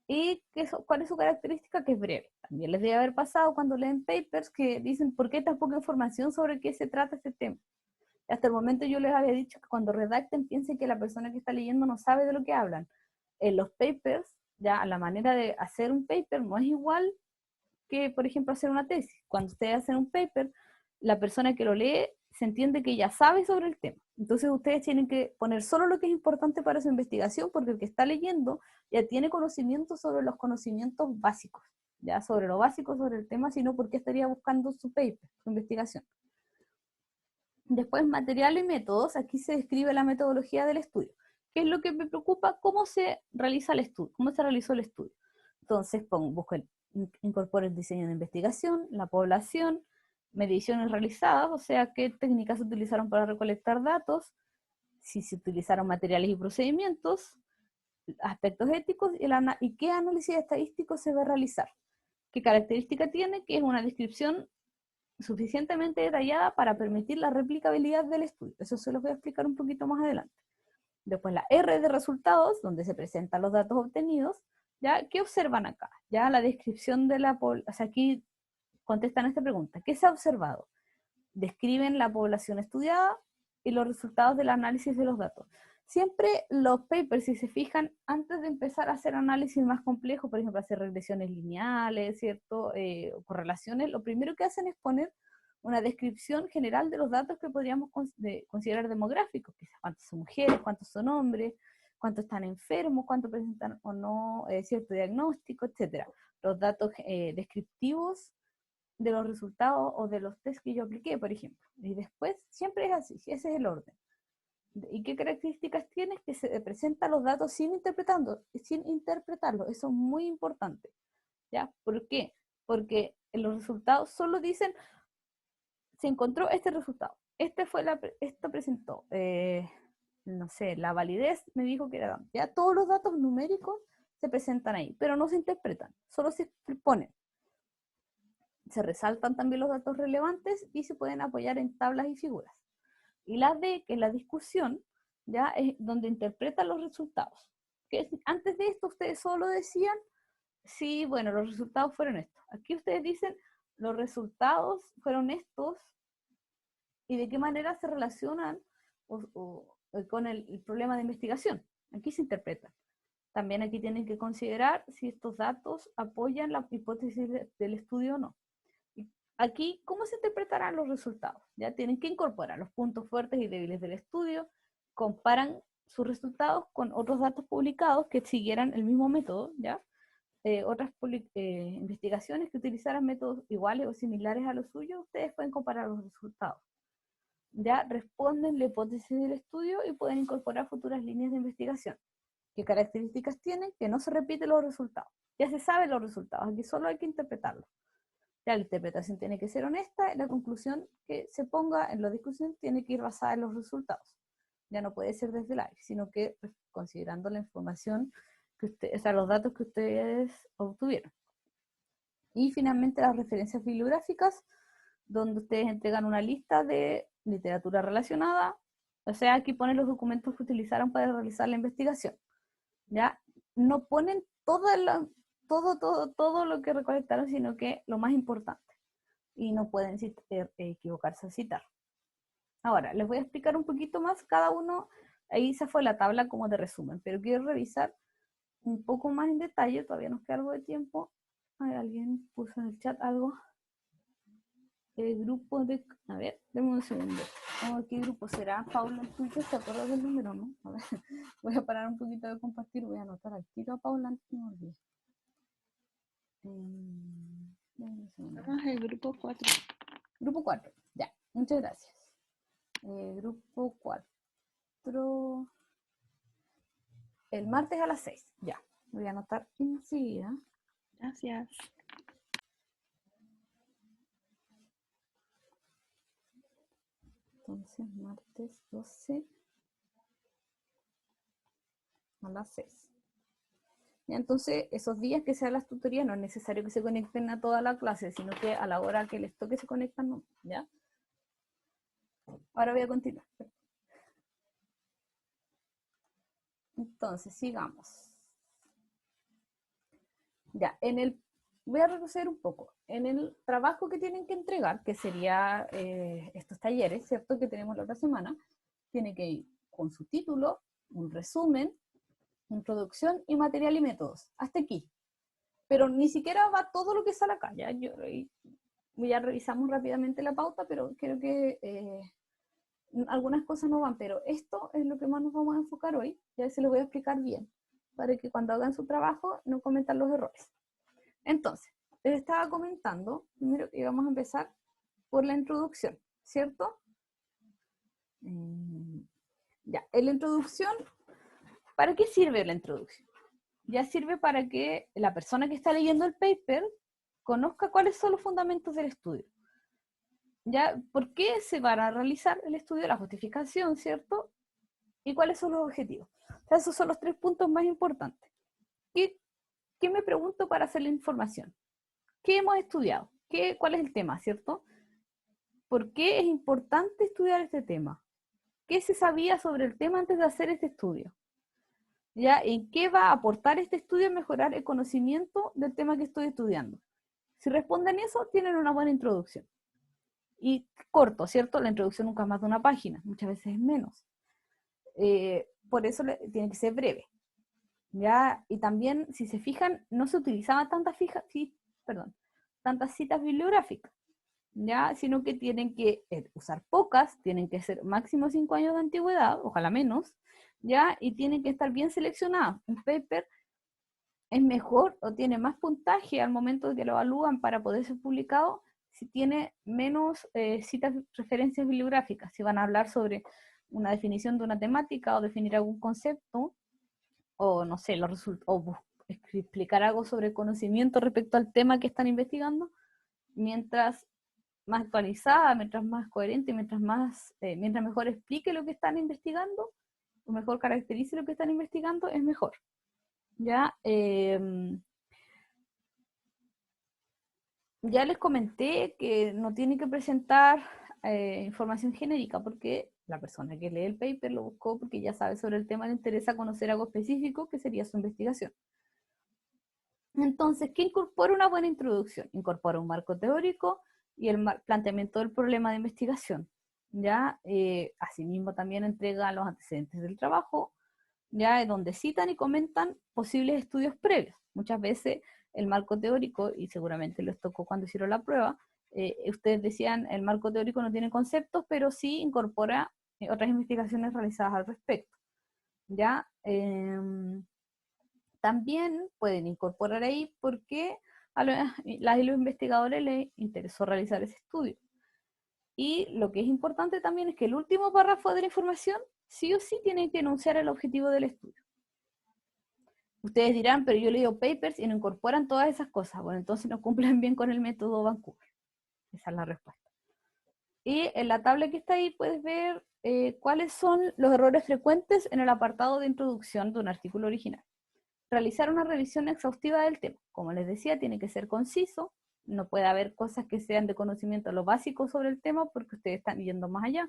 ¿Y cuál es su característica? Que es breve. También les debe haber pasado cuando leen papers que dicen por qué tan poca información sobre qué se trata este tema. Hasta el momento yo les había dicho que cuando redacten piensen que la persona que está leyendo no sabe de lo que hablan. En los papers, ya la manera de hacer un paper no es igual que, por ejemplo, hacer una tesis. Cuando ustedes hacen un paper, la persona que lo lee se entiende que ya sabe sobre el tema. Entonces ustedes tienen que poner solo lo que es importante para su investigación, porque el que está leyendo ya tiene conocimiento sobre los conocimientos básicos, ya sobre lo básico sobre el tema, sino porque estaría buscando su paper, su investigación. Después, material y métodos. Aquí se describe la metodología del estudio. ¿Qué es lo que me preocupa? ¿Cómo se realiza el estudio? ¿Cómo se realizó el estudio? Entonces, incorporo el diseño de investigación, la población, mediciones realizadas, o sea, qué técnicas se utilizaron para recolectar datos, si se utilizaron materiales y procedimientos, aspectos éticos y qué análisis estadístico se va a realizar. ¿Qué característica tiene? Que es una descripción suficientemente detallada para permitir la replicabilidad del estudio. Eso se los voy a explicar un poquito más adelante. Después la R de resultados, donde se presentan los datos obtenidos. ¿Ya? ¿Qué observan acá? Ya la descripción de la población, o sea, aquí contestan esta pregunta. ¿Qué se ha observado? Describen la población estudiada y los resultados del análisis de los datos. Siempre los papers, si se fijan, antes de empezar a hacer análisis más complejos, por ejemplo, hacer regresiones lineales, ¿cierto? Correlaciones, lo primero que hacen es poner una descripción general de los datos que podríamos considerar demográficos, quizás cuántas son mujeres, cuántos son hombres, cuántos están enfermos, cuántos presentan o no cierto diagnóstico, etc. Los datos descriptivos de los resultados o de los test que yo apliqué, por ejemplo. Y después, siempre es así, ese es el orden. ¿Y qué características tiene? Que se presentan los datos sin interpretarlos. Eso es muy importante. ¿Ya? ¿Por qué? Porque los resultados solo dicen, se encontró este resultado. Esto presentó, no sé, la validez me dijo que era, ya todos los datos numéricos se presentan ahí, pero no se interpretan, solo se ponen. Se resaltan también los datos relevantes y se pueden apoyar en tablas y figuras. Y la D, que es la discusión, ya es donde interpretan los resultados. Antes de esto ustedes solo decían, sí, bueno, los resultados fueron estos. Aquí ustedes dicen, los resultados fueron estos y de qué manera se relacionan con el problema de investigación. Aquí se interpretan. También aquí tienen que considerar si estos datos apoyan la hipótesis del estudio o no. Aquí, ¿cómo se interpretarán los resultados? Ya tienen que incorporar los puntos fuertes y débiles del estudio, comparan sus resultados con otros datos publicados que siguieran el mismo método, ¿ya? Otras investigaciones que utilizaran métodos iguales o similares a los suyos, ustedes pueden comparar los resultados. Ya responden la hipótesis del estudio y pueden incorporar futuras líneas de investigación. ¿Qué características tienen? Que no se repiten los resultados. Ya se saben los resultados, aquí solo hay que interpretarlos. La interpretación tiene que ser honesta y la conclusión que se ponga en la discusión tiene que ir basada en los resultados. Ya no puede ser desde el aire, sino que considerando la información, o sea, los datos que ustedes obtuvieron. Y finalmente las referencias bibliográficas, donde ustedes entregan una lista de literatura relacionada, o sea, aquí ponen los documentos que utilizaron para realizar la investigación. ¿Ya? No ponen todo lo que recolectaron, sino que lo más importante. Y no pueden equivocarse al citar. Ahora, les voy a explicar un poquito más cada uno. Ahí esa fue la tabla como de resumen, pero quiero revisar un poco más en detalle, todavía nos queda algo de tiempo. Ay, alguien puso en el chat algo. El grupo de... A ver, denme un segundo. ¿Qué grupo será? Paula, el tuyo, ¿te acuerdas del número, no? A ver, voy a parar un poquito de compartir, voy a anotar al tiro a Paula antes que me olvide. Vamos al grupo 4. Grupo 4, ya, muchas gracias. Grupo 4. El martes a las 6, ya. Voy a anotar enseguida. Gracias. Entonces, martes 12 a las 6. Ya, entonces, esos días que sean las tutorías no es necesario que se conecten a toda la clase, sino que a la hora que les toque se conectan, no, ¿ya? Ahora voy a continuar. Entonces, sigamos. Ya, voy a retroceder un poco. En el trabajo que tienen que entregar, que sería estos talleres, ¿cierto? Que tenemos la otra semana, tiene que ir con su título, un resumen, introducción y material y métodos. Hasta aquí. Pero ni siquiera va todo lo que sale acá. Ya revisamos rápidamente la pauta, pero creo que algunas cosas no van. Pero esto es lo que más nos vamos a enfocar hoy. Ya se lo voy a explicar bien, para que cuando hagan su trabajo no cometan los errores. Entonces, les estaba comentando, primero que vamos a empezar por la introducción, ¿cierto? Ya, en la introducción, ¿para qué sirve la introducción? Ya sirve para que la persona que está leyendo el paper conozca cuáles son los fundamentos del estudio. ¿Ya? ¿Por qué se van a realizar el estudio? La justificación, ¿cierto? ¿Y cuáles son los objetivos? O sea, esos son los 3 puntos más importantes. ¿Qué me pregunto para hacer la información? ¿Qué hemos estudiado? ¿Cuál es el tema, cierto? ¿Por qué es importante estudiar este tema? ¿Qué se sabía sobre el tema antes de hacer este estudio? ¿Ya? ¿En qué va a aportar este estudio a mejorar el conocimiento del tema que estoy estudiando? Si responden eso, tienen una buena introducción. Y corto, ¿cierto? La introducción nunca es más de una página, muchas veces es menos. Por eso tiene que ser breve. ¿Ya? Y también, si se fijan, no se utilizaban tantas citas bibliográficas, ¿ya? Sino que tienen que usar pocas, tienen que ser máximo 5 años de antigüedad, ojalá menos, ¿ya? Y tienen que estar bien seleccionadas. Un paper es mejor o tiene más puntaje al momento de que lo evalúan para poder ser publicado si tiene menos citas, referencias bibliográficas. Si van a hablar sobre una definición de una temática o definir algún concepto, o no sé, o explicar algo sobre conocimiento respecto al tema que están investigando, mientras más actualizada, mientras más coherente, mientras mejor explique lo que están investigando, o mejor caracterice lo que están investigando, es mejor. ¿Ya? Ya les comenté que no tienen que presentar información genérica, porque la persona que lee el paper lo buscó porque ya sabe sobre el tema, le interesa conocer algo específico, que sería su investigación. Entonces, ¿qué incorpora una buena introducción? Incorpora un marco teórico y el planteamiento del problema de investigación. ¿Ya? Asimismo, también entrega los antecedentes del trabajo, ¿ya? Donde citan y comentan posibles estudios previos. Muchas veces el marco teórico, y seguramente les tocó cuando hicieron la prueba, ustedes decían el marco teórico no tiene conceptos, pero sí incorpora otras investigaciones realizadas al respecto. ¿Ya? También pueden incorporar ahí porque a los investigadores les interesó realizar ese estudio. Y lo que es importante también es que el último párrafo de la información sí o sí tiene que enunciar el objetivo del estudio. Ustedes dirán, pero yo leo papers y no incorporan todas esas cosas. Bueno, entonces no cumplen bien con el método Vancouver. Esa es la respuesta. Y en la tabla que está ahí puedes ver cuáles son los errores frecuentes en el apartado de introducción de un artículo original. Realizar una revisión exhaustiva del tema. Como les decía, tiene que ser conciso. No puede haber cosas que sean de conocimiento lo básico sobre el tema porque ustedes están yendo más allá.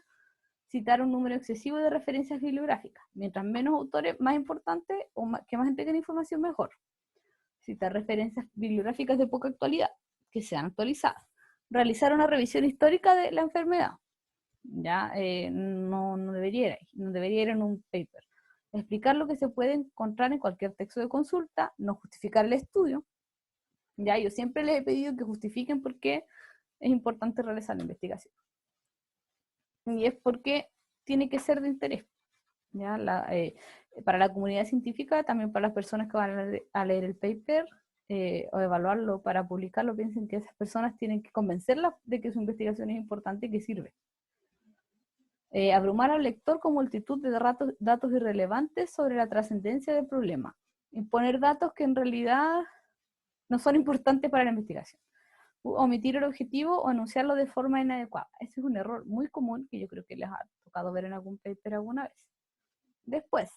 Citar un número excesivo de referencias bibliográficas. Mientras menos autores, más importante, o que más entreguen información, mejor. Citar referencias bibliográficas de poca actualidad, que sean actualizadas. Realizar una revisión histórica de la enfermedad. Ya no debería ir en un paper. Explicar lo que se puede encontrar en cualquier texto de consulta, no justificar el estudio. Ya, yo siempre les he pedido que justifiquen por qué es importante realizar la investigación. Y es porque tiene que ser de interés. ¿Ya? Para la comunidad científica, también para las personas que van a leer el paper o evaluarlo para publicarlo, piensen que esas personas tienen que convencerlas de que su investigación es importante y que sirve. Abrumar al lector con multitud de datos irrelevantes sobre la trascendencia del problema. Imponer datos que en realidad no son importantes para la investigación. Omitir el objetivo o anunciarlo de forma inadecuada. Ese es un error muy común que yo creo que les ha tocado ver en algún paper alguna vez. Después,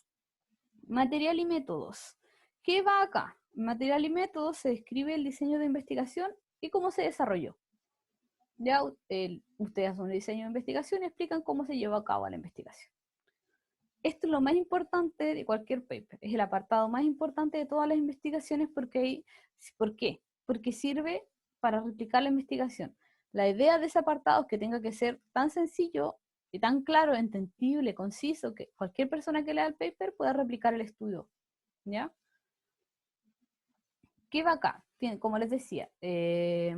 material y métodos. ¿Qué va acá? Material y métodos se describe el diseño de investigación y cómo se desarrolló. Ya ustedes hacen un diseño de investigación y explican cómo se llevó a cabo la investigación. Esto es lo más importante de cualquier paper, es el apartado más importante de todas las investigaciones ¿por qué? Porque sirve para replicar la investigación. La idea de ese apartado es que tenga que ser tan sencillo y tan claro, entendible, conciso, que cualquier persona que lea el paper pueda replicar el estudio. ¿Ya? ¿Qué va acá? Como les decía, ¿qué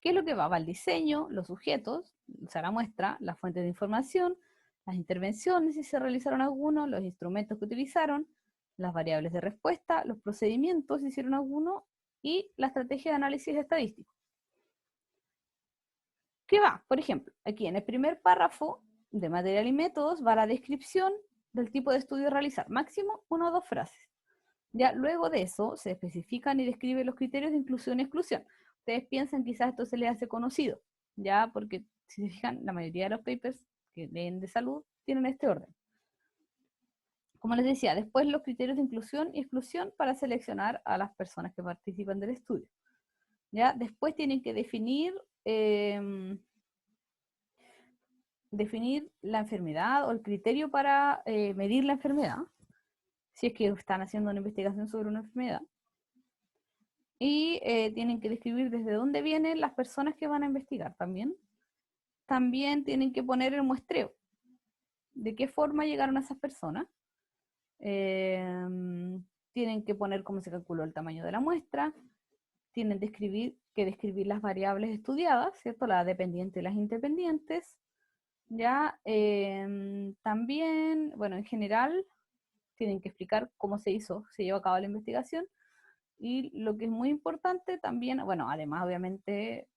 es lo que va? Va el diseño, los sujetos, o sea, la muestra, las fuentes de información, las intervenciones, si se realizaron algunos, los instrumentos que utilizaron, las variables de respuesta, los procedimientos, si hicieron alguno, y la estrategia de análisis estadístico. ¿Qué va? Por ejemplo, aquí en el primer párrafo de material y métodos va la descripción del tipo de estudio a realizar, máximo 1 o 2 frases. Ya luego de eso se especifican y describen los criterios de inclusión y exclusión. Ustedes piensan, quizás esto se les hace conocido. ya, porque si se fijan, la mayoría de los papers que leen de salud tienen este orden. Como les decía, después los criterios de inclusión y exclusión para seleccionar a las personas que participan del estudio. ¿Ya? Después tienen que definir la enfermedad o el criterio para medir la enfermedad, si es que están haciendo una investigación sobre una enfermedad. Y tienen que describir desde dónde vienen las personas que van a investigar también. También tienen que poner el muestreo, de qué forma llegaron a esas personas. Tienen que poner cómo se calculó el tamaño de la muestra. Tienen que describir las variables estudiadas, ¿cierto? Las dependientes y las independientes. ¿Ya? También, bueno, en general, tienen que explicar cómo se llevó a cabo la investigación. Y lo que es muy importante también, bueno, además obviamente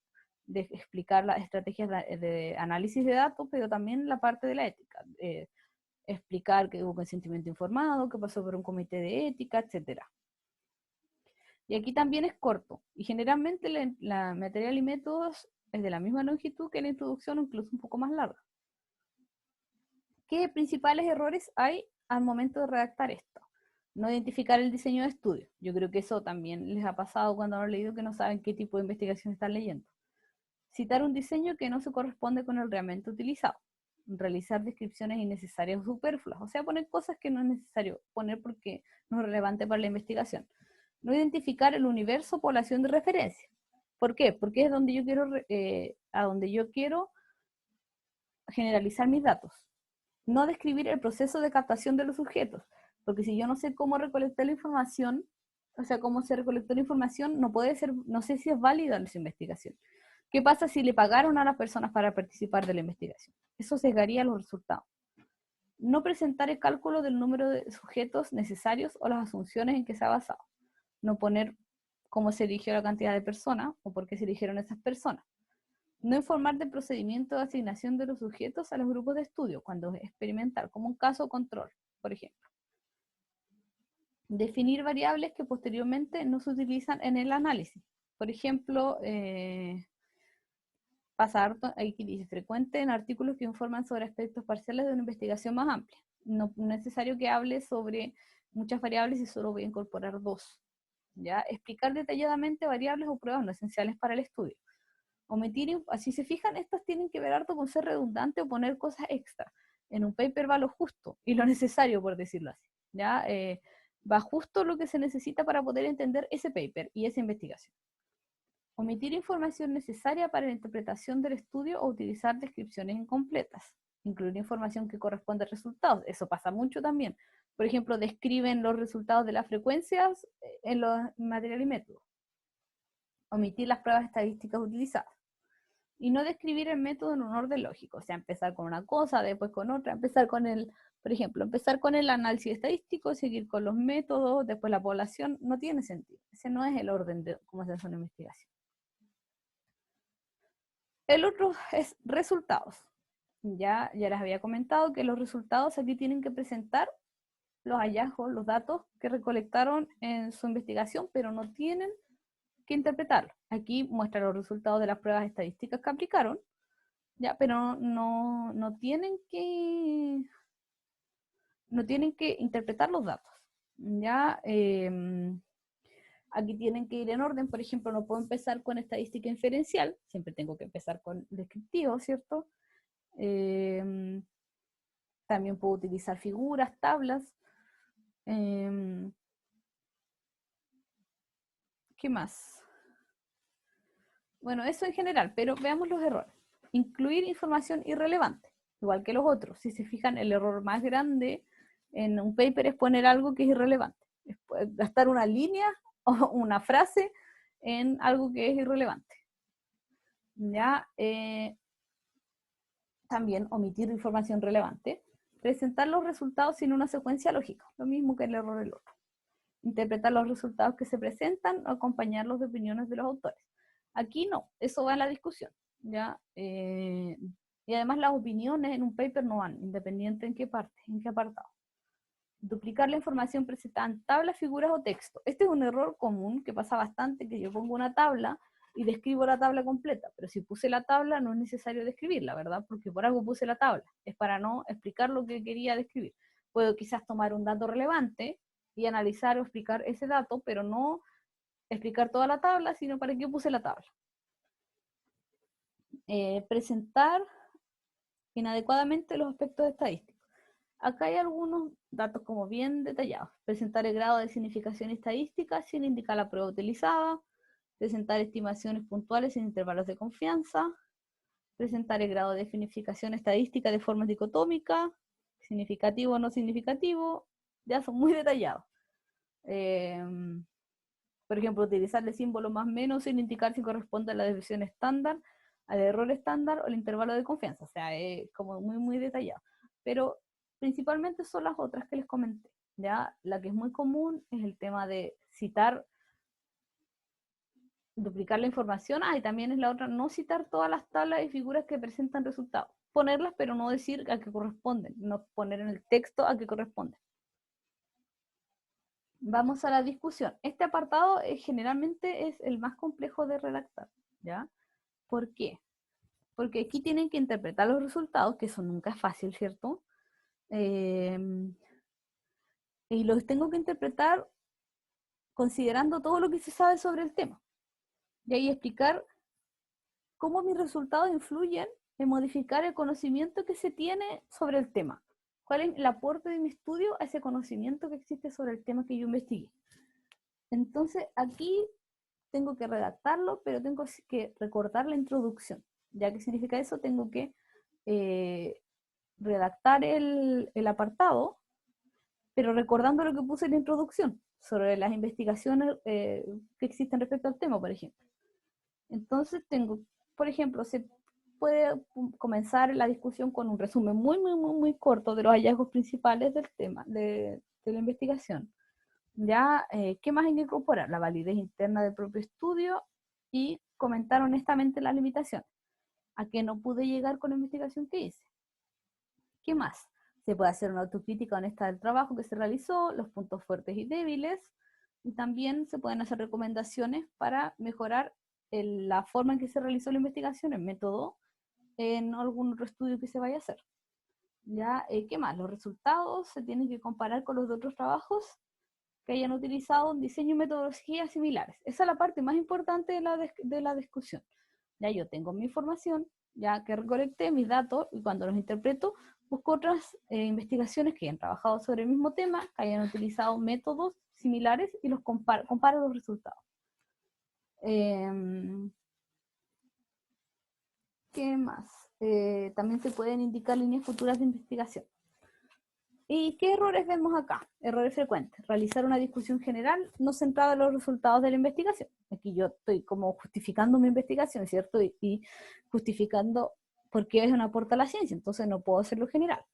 de explicar las estrategias de análisis de datos, pero también la parte de la ética. Explicar que hubo consentimiento informado, que pasó por un comité de ética, etc. Y aquí también es corto. Y generalmente la material y métodos es de la misma longitud que la introducción, o incluso un poco más larga. ¿Qué principales errores hay al momento de redactar esto? No identificar el diseño de estudio. Yo creo que eso también les ha pasado cuando han leído que no saben qué tipo de investigación están leyendo. Citar un diseño que no se corresponde con el realmente utilizado. Realizar descripciones innecesarias o superfluas. O sea, poner cosas que no es necesario poner porque no es relevante para la investigación. No identificar el universo o población de referencia. ¿Por qué? Porque es donde a donde yo quiero generalizar mis datos. No describir el proceso de captación de los sujetos, porque si yo no sé cómo recolectar la información, o sea, cómo se recolectó la información, no sé si es válida esa investigación. ¿Qué pasa si le pagaron a las personas para participar de la investigación? Eso sesgaría los resultados. No presentar el cálculo del número de sujetos necesarios o las asunciones en que se ha basado. No poner cómo se eligió la cantidad de personas o por qué se eligieron esas personas. No informar del procedimiento de asignación de los sujetos a los grupos de estudio cuando es experimental, como un caso control, por ejemplo. Definir variables que posteriormente no se utilizan en el análisis. Por ejemplo, aquí dice, frecuente en artículos que informan sobre aspectos parciales de una investigación más amplia. No es necesario que hable sobre muchas variables y solo voy a incorporar dos. ¿Ya? Explicar detalladamente variables o pruebas no esenciales para el estudio. Omitir, así se fijan, estas tienen que ver harto con ser redundante o poner cosas extra. En un paper va lo justo y lo necesario, por decirlo así. ¿Ya? Va justo lo que se necesita para poder entender ese paper y esa investigación. Omitir información necesaria para la interpretación del estudio o utilizar descripciones incompletas. Incluir información que corresponde a resultados. Eso pasa mucho también. Por ejemplo, describen los resultados de las frecuencias en los materiales y métodos. Omitir las pruebas estadísticas utilizadas. Y no describir el método en un orden lógico, o sea, empezar con una cosa, después con otra, por ejemplo, empezar con el análisis estadístico, seguir con los métodos, después la población, no tiene sentido. Ese no es el orden de cómo se hace una investigación. El otro es resultados. Ya les había comentado que los resultados aquí tienen que presentar los hallazgos, los datos que recolectaron en su investigación, pero no tienen que interpretarlo. Aquí muestra los resultados de las pruebas estadísticas que aplicaron, ya, pero no tienen que interpretar los datos. Ya, aquí tienen que ir en orden. Por ejemplo, no puedo empezar con estadística inferencial, siempre tengo que empezar con descriptivo, ¿cierto? También puedo utilizar figuras, tablas. ¿Qué más? Bueno, eso en general, pero veamos los errores. Incluir información irrelevante, igual que los otros. Si se fijan, el error más grande en un paper es poner algo que es irrelevante. Es gastar una línea o una frase en algo que es irrelevante. ¿Ya? También omitir información relevante. Presentar los resultados sin una secuencia lógica, lo mismo que el error del otro. Interpretar los resultados que se presentan o acompañarlos de opiniones de los autores. Aquí no, eso va en la discusión, ¿ya? Y además las opiniones en un paper no van, independiente en qué parte, en qué apartado. Duplicar la información presentada en tablas, figuras o texto. Este es un error común que pasa bastante, que yo pongo una tabla y describo la tabla completa, pero si puse la tabla no es necesario describirla, ¿verdad? Porque por algo puse la tabla, es para no explicar lo que quería describir. Puedo quizás tomar un dato relevante y analizar o explicar ese dato, pero no explicar toda la tabla, sino para qué puse la tabla. Presentar inadecuadamente los aspectos estadísticos. Acá hay algunos datos como bien detallados. Presentar el grado de significación estadística sin indicar la prueba utilizada. Presentar estimaciones puntuales en intervalos de confianza. Presentar el grado de significación estadística de forma dicotómica. Significativo o no significativo. Ya son muy detallados. Por ejemplo, utilizar el símbolo más menos sin indicar si corresponde a la desviación estándar, al error estándar o al intervalo de confianza. O sea, es como muy, muy detallado. Pero principalmente son las otras que les comenté. ¿Ya? La que es muy común es el tema de citar, duplicar la información. Y también es la otra, no citar todas las tablas y figuras que presentan resultados. Ponerlas, pero no decir a qué corresponden. No poner en el texto a qué corresponden. Vamos a la discusión. Este apartado generalmente es el más complejo de redactar, ¿ya? ¿Por qué? Porque aquí tienen que interpretar los resultados, que eso nunca es fácil, ¿cierto? Y los tengo que interpretar considerando todo lo que se sabe sobre el tema. Y ahí explicar cómo mis resultados influyen en modificar el conocimiento que se tiene sobre el tema. ¿Cuál es el aporte de mi estudio a ese conocimiento que existe sobre el tema que yo investigué? Entonces, aquí tengo que redactarlo, pero tengo que recordar la introducción. ¿Ya qué significa eso? Tengo que redactar el apartado, pero recordando lo que puse en la introducción, sobre las investigaciones que existen respecto al tema, por ejemplo. Entonces tengo, por ejemplo, se puede comenzar la discusión con un resumen muy, muy, muy, muy corto de los hallazgos principales del tema, de la investigación. ¿Ya? ¿Qué más hay que incorporar? La validez interna del propio estudio y comentar honestamente las limitaciones. ¿A qué no pude llegar con la investigación que hice? ¿Qué más? Se puede hacer una autocrítica honesta del trabajo que se realizó, los puntos fuertes y débiles, y también se pueden hacer recomendaciones para mejorar la forma en que se realizó la investigación, el método, en algún otro estudio que se vaya a hacer. ¿Ya? ¿Qué más? Los resultados se tienen que comparar con los de otros trabajos que hayan utilizado un diseño y metodologías similares. Esa es la parte más importante de la discusión. Ya yo tengo mi información, ya que recolecté mis datos y cuando los interpreto, busco otras investigaciones que hayan trabajado sobre el mismo tema, que hayan utilizado métodos similares y los comparo los resultados. ¿Qué más? También se pueden indicar líneas futuras de investigación. ¿Y qué errores vemos acá? Errores frecuentes. Realizar una discusión general no centrada en los resultados de la investigación. Aquí yo estoy como justificando mi investigación, ¿cierto? Y justificando por qué es un aporte a la ciencia, entonces no puedo hacerlo general.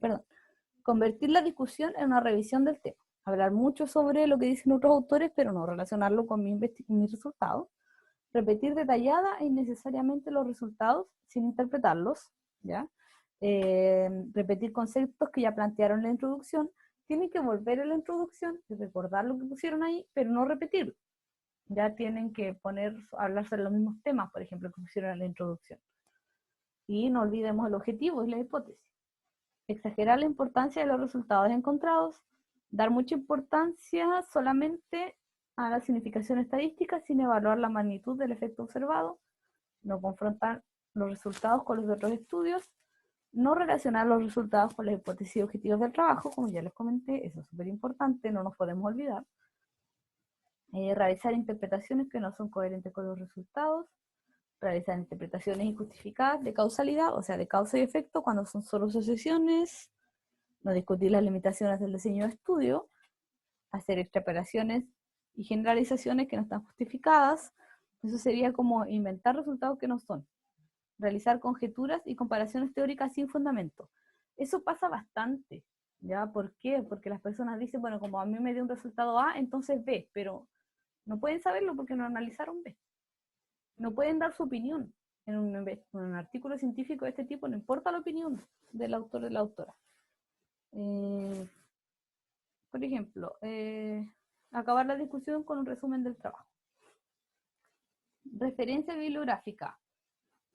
Perdón. Convertir la discusión en una revisión del tema. Hablar mucho sobre lo que dicen otros autores, pero no relacionarlo con mis resultados. Repetir detallada e innecesariamente los resultados sin interpretarlos, ¿ya? Repetir conceptos que ya plantearon en la introducción, tienen que volver a la introducción y recordar lo que pusieron ahí, pero no repetirlo. Ya tienen que hablar sobre los mismos temas, por ejemplo, que pusieron en la introducción. Y no olvidemos el objetivo y la hipótesis. Exagerar la importancia de los resultados encontrados, dar mucha importancia solamente a la significación estadística sin evaluar la magnitud del efecto observado, no confrontar los resultados con los de otros estudios, no relacionar los resultados con las hipótesis y objetivos del trabajo, como ya les comenté, eso es súper importante, no nos podemos olvidar. Realizar interpretaciones que no son coherentes con los resultados, realizar interpretaciones injustificadas de causalidad, o sea, de causa y efecto, cuando son solo asociaciones, no discutir las limitaciones del diseño de estudio, hacer extrapolaciones y generalizaciones que no están justificadas, eso sería como inventar resultados que no son. Realizar conjeturas y comparaciones teóricas sin fundamento. Eso pasa bastante, ¿ya? ¿Por qué? Porque las personas dicen, bueno, como a mí me dio un resultado A, entonces B, pero no pueden saberlo porque no analizaron B. No pueden dar su opinión. En un artículo científico de este tipo no importa la opinión del autor o de la autora. Por ejemplo, acabar la discusión con un resumen del trabajo. Referencia bibliográfica.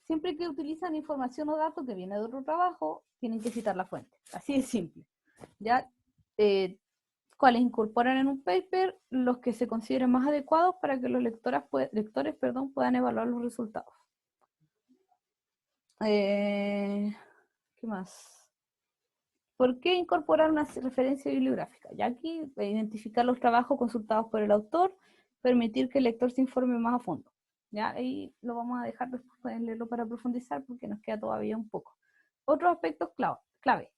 Siempre que utilizan información o datos que viene de otro trabajo, tienen que citar la fuente. Así de simple. ¿Ya? Cuáles incorporan en un paper los que se consideren más adecuados para que los lectores puedan evaluar los resultados. ¿Qué más? ¿Por qué incorporar una referencia bibliográfica? Ya aquí, identificar los trabajos consultados por el autor, permitir que el lector se informe más a fondo. ¿Ya? Ahí lo vamos a dejar después, pueden leerlo para profundizar porque nos queda todavía un poco. Otros aspectos clave.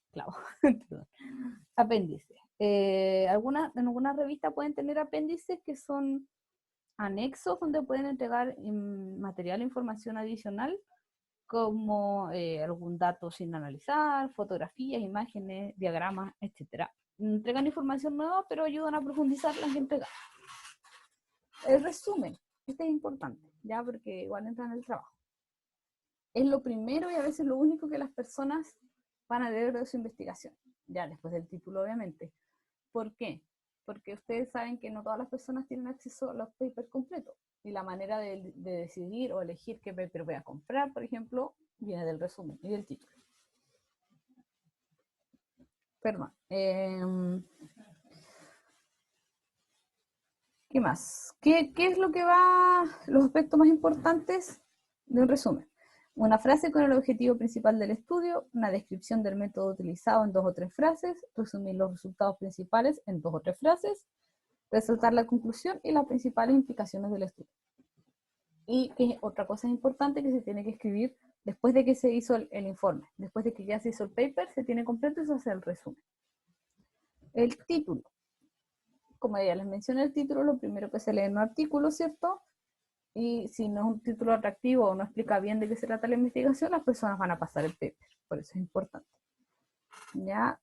Perdón. Apéndices. En algunas revistas pueden tener apéndices que son anexos donde pueden entregar material e información adicional como algún dato sin analizar, fotografías, imágenes, diagramas, etc. Entregan información nueva, pero ayudan a profundizar las que entregan. El resumen, este es importante, ya porque igual entra en el trabajo. Es lo primero y a veces lo único que las personas van a leer de su investigación, ya después del título obviamente. ¿Por qué? Porque ustedes saben que no todas las personas tienen acceso a los papers completos. Y la manera de decidir o elegir qué paper voy a comprar, por ejemplo, viene del resumen y del título. Perdón. ¿Qué más? ¿Qué es lo que los aspectos más importantes de un resumen? Una frase con el objetivo principal del estudio, una descripción del método utilizado en 2 o 3 frases, resumir los resultados principales en 2 o 3 frases, resaltar la conclusión y las principales implicaciones del estudio. Y que otra cosa importante que se tiene que escribir después de que se hizo el informe, después de que ya se hizo el paper, se tiene completo y se hace el resumen. El título. Como ya les mencioné, el título es lo primero que se lee en un artículo, ¿cierto? Y si no es un título atractivo o no explica bien de qué se trata la investigación, las personas van a pasar el paper. Por eso es importante. ¿Ya?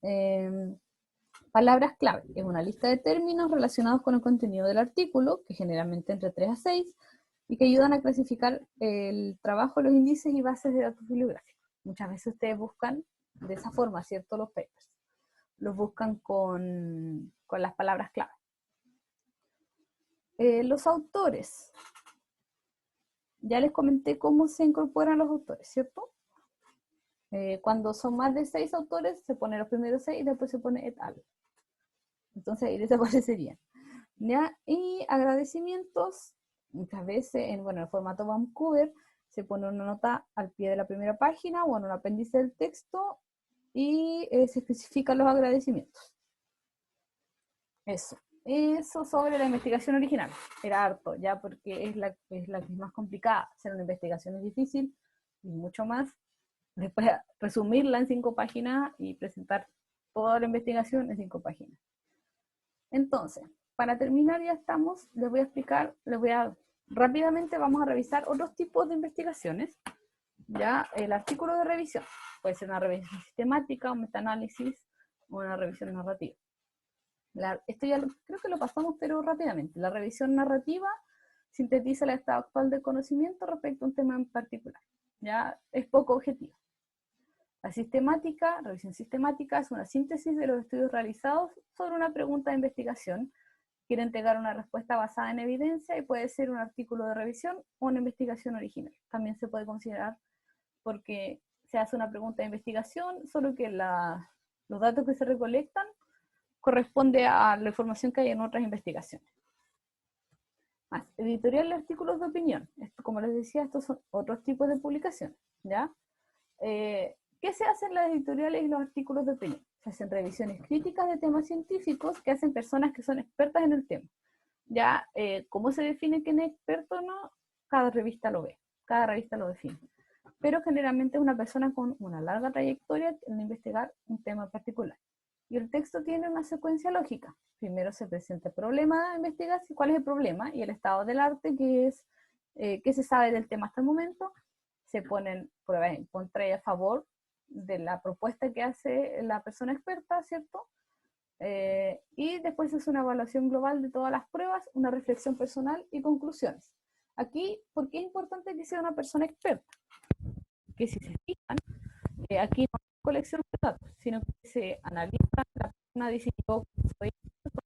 Palabras clave. Es una lista de términos relacionados con el contenido del artículo, que generalmente entre 3 a 6, y que ayudan a clasificar el trabajo, los índices y bases de datos bibliográficos. Muchas veces ustedes buscan de esa forma, ¿cierto? Los papers. Los buscan con las palabras clave. Los autores. Ya les comenté cómo se incorporan los autores, ¿cierto? Cuando son más de 6 autores, se pone los primeros 6 y después se pone et al. Entonces ahí desaparecerían. ¿Ya? Y agradecimientos, muchas veces en el formato Vancouver, se pone una nota al pie de la primera página o en un apéndice del texto y se especifican los agradecimientos. Eso sobre la investigación original. Era harto, ya porque es la que es más complicada. Hacer una investigación es difícil y mucho más. Después resumirla en 5 páginas y presentar toda la investigación en 5 páginas. Entonces, para terminar ya estamos, rápidamente vamos a revisar otros tipos de investigaciones. Ya, el artículo de revisión. Puede ser una revisión sistemática, un metaanálisis o una revisión narrativa. Esto ya creo que lo pasamos, pero rápidamente. La revisión narrativa sintetiza el estado actual del conocimiento respecto a un tema en particular. Ya es poco objetivo. La revisión sistemática, es una síntesis de los estudios realizados sobre una pregunta de investigación. Quiere entregar una respuesta basada en evidencia y puede ser un artículo de revisión o una investigación original. También se puede considerar porque se hace una pregunta de investigación, solo que los datos que se recolectan corresponde a la información que hay en otras investigaciones. Más, editorial de artículos de opinión. Esto, como les decía, estos son otros tipos de publicaciones, ¿ya? ¿Qué se hace en las editoriales y los artículos de opinión? Se hacen revisiones críticas de temas científicos que hacen personas que son expertas en el tema. ¿Ya? ¿Cómo se define quién es experto o no? Cada revista lo ve, cada revista lo define. Pero generalmente es una persona con una larga trayectoria en investigar un tema en particular. Y el texto tiene una secuencia lógica. Primero se presenta el problema, investigas cuál es el problema y el estado del arte, que es qué se sabe del tema hasta el momento. Se ponen pruebas en contra y a favor de la propuesta que hace la persona experta, ¿cierto? Y después se hace una evaluación global de todas las pruebas, una reflexión personal y conclusiones. Aquí, ¿por qué es importante que sea una persona experta? Que si se fijan, aquí no hay colección de datos, sino que se analiza, la persona dice, yo soy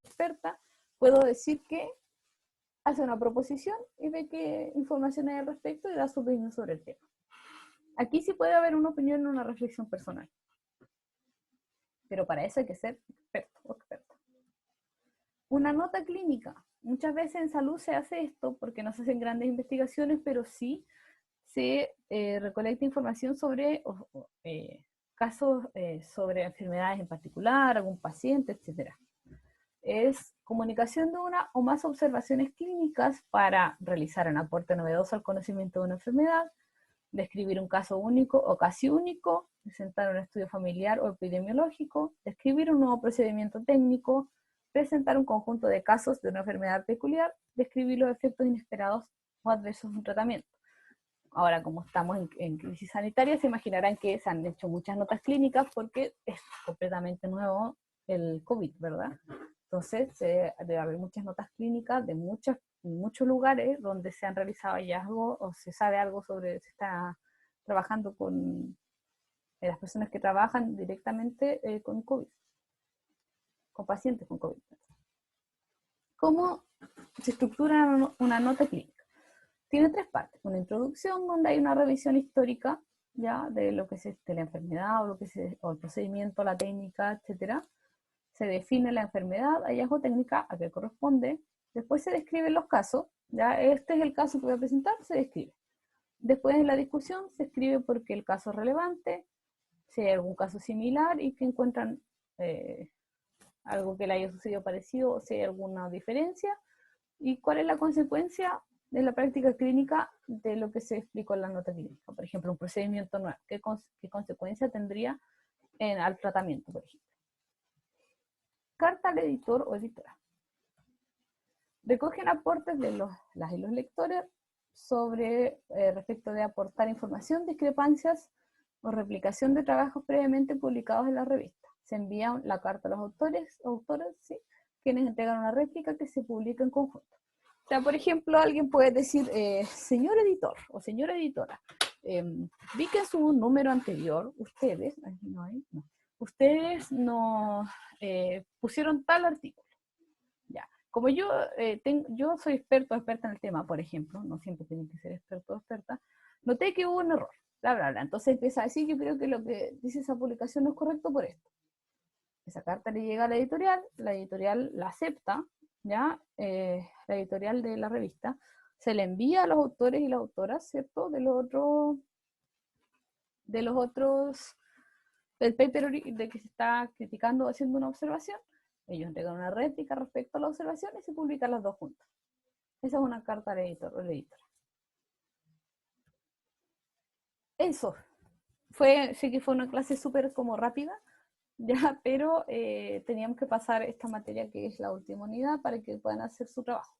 experta, puedo decir que hace una proposición y ve qué información hay al respecto y da su opinión sobre el tema. Aquí sí puede haber una opinión y una reflexión personal. Pero para eso hay que ser experto o experta. Una nota clínica. Muchas veces en salud se hace esto porque no se hacen grandes investigaciones, pero sí se recolecta información sobre casos sobre enfermedades en particular, algún paciente, etc. Es comunicación de una o más observaciones clínicas para realizar un aporte novedoso al conocimiento de una enfermedad, describir un caso único o casi único, presentar un estudio familiar o epidemiológico, describir un nuevo procedimiento técnico, presentar un conjunto de casos de una enfermedad peculiar, describir los efectos inesperados o adversos de un tratamiento. Ahora, como estamos en crisis sanitaria, se imaginarán que se han hecho muchas notas clínicas porque es completamente nuevo el COVID, ¿verdad? Entonces, debe haber muchas notas clínicas de muchos lugares donde se han realizado hallazgos o se sabe algo sobre, se está trabajando con las personas que trabajan directamente con COVID, con pacientes con COVID. ¿Cómo se estructura una nota clínica? Tiene tres partes. Una introducción donde hay una revisión histórica ya de lo que es la enfermedad o el procedimiento, la técnica, etcétera. Se define la enfermedad, hallazgo técnica a qué corresponde. Después se describen los casos. Ya este es el caso que voy a presentar, se describe. Después en la discusión se escribe por qué el caso es relevante, si hay algún caso similar y que encuentran algo que le haya sucedido parecido o si hay alguna diferencia y cuál es la consecuencia de la práctica clínica de lo que se explicó en la nota clínica. Por ejemplo, un procedimiento nuevo, ¿qué consecuencia tendría al tratamiento, por ejemplo? Carta al editor o editora. Recogen aportes de las y los lectores sobre respecto de aportar información, discrepancias o replicación de trabajos previamente publicados en la revista. Se envía la carta a los autores, ¿sí?, quienes entregan una réplica que se publica en conjunto. O sea, por ejemplo, alguien puede decir, señor editor o señora editora, vi que en su número anterior, ustedes nos pusieron tal artículo. Ya. Como yo soy experto o experta en el tema, por ejemplo, no siempre tienen que ser experto o experta, noté que hubo un error, bla, bla, bla. Entonces empieza a decir, yo creo que lo que dice esa publicación no es correcto por esto. Esa carta le llega a la editorial la acepta, ¿ya? La editorial de la revista, se le envía a los autores y las autoras, ¿cierto? De los otros, del paper de que se está criticando o haciendo una observación, ellos entregan una réplica respecto a la observación y se publican las dos juntas. Esa es una carta al editor o la editora. Eso. Sé que fue una clase súper como rápida, ya, pero teníamos que pasar esta materia que es la última unidad para que puedan hacer su trabajo.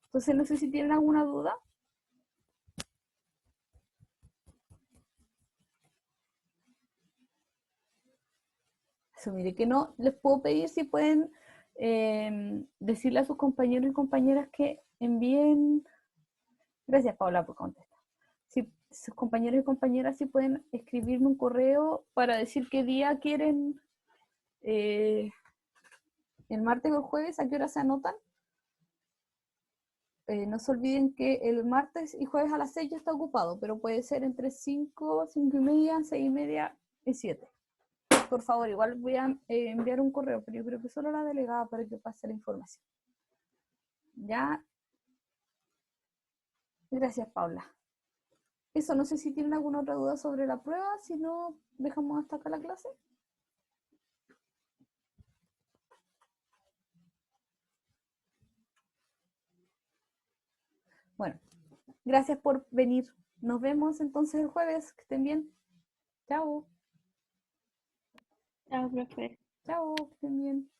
Entonces, no sé si tienen alguna duda. Asumiré que no. Les puedo pedir si pueden decirle a sus compañeros y compañeras que envíen. Gracias, Paula, por contestar. Si sus compañeros y compañeras si pueden escribirme un correo para decir qué día quieren, el martes o el jueves, a qué hora se anotan. No se olviden que el martes y jueves a las 6 ya está ocupado, pero puede ser entre 5, 5 y media, 6 y media y 7. Por favor, igual voy a enviar un correo, pero yo creo que solo la delegada para que pase la información. Ya. Gracias, Paula. Eso, no sé si tienen alguna otra duda sobre la prueba, si no, dejamos hasta acá la clase. Bueno, gracias por venir. Nos vemos entonces el jueves. Que estén bien. Chao. Chao, profe. Chao, que estén bien.